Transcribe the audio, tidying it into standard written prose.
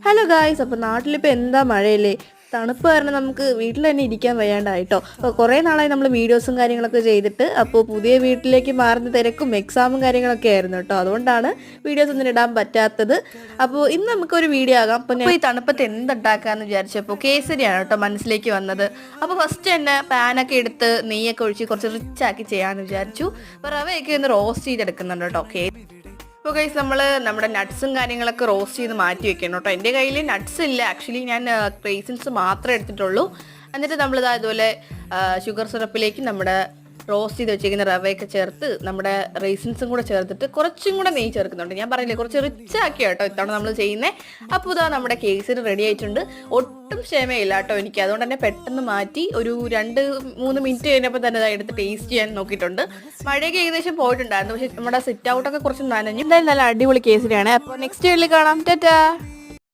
Hello guys, അപ്പോൾ നാട്ടിലിപ്പോൾ എന്താ മഴയല്ലേ, തണുപ്പ് കാരണം നമുക്ക് വീട്ടിൽ തന്നെ ഇരിക്കാൻ വയ്യാണ്ടായിട്ടോ. അപ്പോൾ കുറേ നാളായി നമ്മൾ വീഡിയോസും കാര്യങ്ങളൊക്കെ ചെയ്തിട്ട്. അപ്പോൾ പുതിയ വീട്ടിലേക്ക് മാറുന്ന തിരക്കും എക്സാമും കാര്യങ്ങളൊക്കെ ആയിരുന്നു കേട്ടോ. അതുകൊണ്ടാണ് വീഡിയോസ് ഒന്നും ഇടാൻ പറ്റാത്തത്. അപ്പോൾ ഇന്ന് നമുക്കൊരു വീഡിയോ ആകാം. അപ്പോൾ ഞാൻ ഈ തണുപ്പത്ത് എന്തുണ്ടാക്കാമെന്ന് വിചാരിച്ചപ്പോൾ കേസരിയാണ് കേട്ടോ മനസ്സിലേക്ക് വന്നത്. അപ്പോൾ ഫസ്റ്റ് തന്നെ പാനൊക്കെ എടുത്ത് നെയ്യൊക്കെ ഒഴിച്ച് കുറച്ച് റിച്ചാക്കി ചെയ്യാമെന്ന് വിചാരിച്ചു. അപ്പോൾ റവയൊക്കെ ഒന്ന് റോസ്റ്റ് ചെയ്തെടുക്കുന്നുണ്ട് കേട്ടോ. ഇപ്പോൾ ഗൈസ് നമ്മൾ നമ്മുടെ നട്ട്സും കാര്യങ്ങളൊക്കെ റോസ്റ്റ് ചെയ്ത് മാറ്റി വെക്കണം കേട്ടോ. എൻ്റെ കയ്യിൽ നട്ട്സ് ഇല്ല, ആക്ച്വലി ഞാൻ റേസിൻസ് മാത്രമേ എടുത്തിട്ടുള്ളൂ. എന്നിട്ട് നമ്മളിത് അതുപോലെ ഷുഗർ സിറപ്പിലേക്ക് നമ്മുടെ റോസ്റ്റ് ചെയ്ത് വെച്ചിരിക്കുന്ന റവയൊക്കെ ചേർത്ത് നമ്മുടെ റേസിൻസും കൂടെ ചേർത്തിട്ട് കുറച്ചും കൂടെ നെയ്യ് ചേർക്കുന്നുണ്ട്. ഞാൻ പറയില്ലേ, കുറച്ച് റിച്ച് ആക്കി കേട്ടോ ഇത്തവണ നമ്മൾ ചെയ്യുന്നത്. അപ്പോൾ ഇതാ നമ്മുടെ കേസരി റെഡി ആയിട്ടുണ്ട്. ഒട്ടും ക്ഷമയില്ല കേട്ടോ എനിക്ക്, അതുകൊണ്ട് തന്നെ പെട്ടെന്ന് മാറ്റി ഒരു 2-3 മിനിറ്റ് കഴിഞ്ഞപ്പോൾ തന്നെ എടുത്ത് ടേസ്റ്റ് ചെയ്യാൻ നോക്കിയിട്ടുണ്ട്. മഴയൊക്കെ ഏകദേശം പോയിട്ടുണ്ടായിരുന്നു, പക്ഷേ നമ്മുടെ സിറ്റ് ഔട്ടൊക്കെ കുറച്ച് നനഞ്ഞു. എന്തായാലും നല്ല അടിപൊളി കേസരിയാണ്. അപ്പോൾ നെക്സ്റ്റ് വീഡിയോയിൽ കാണാം. ടാറ്റാ.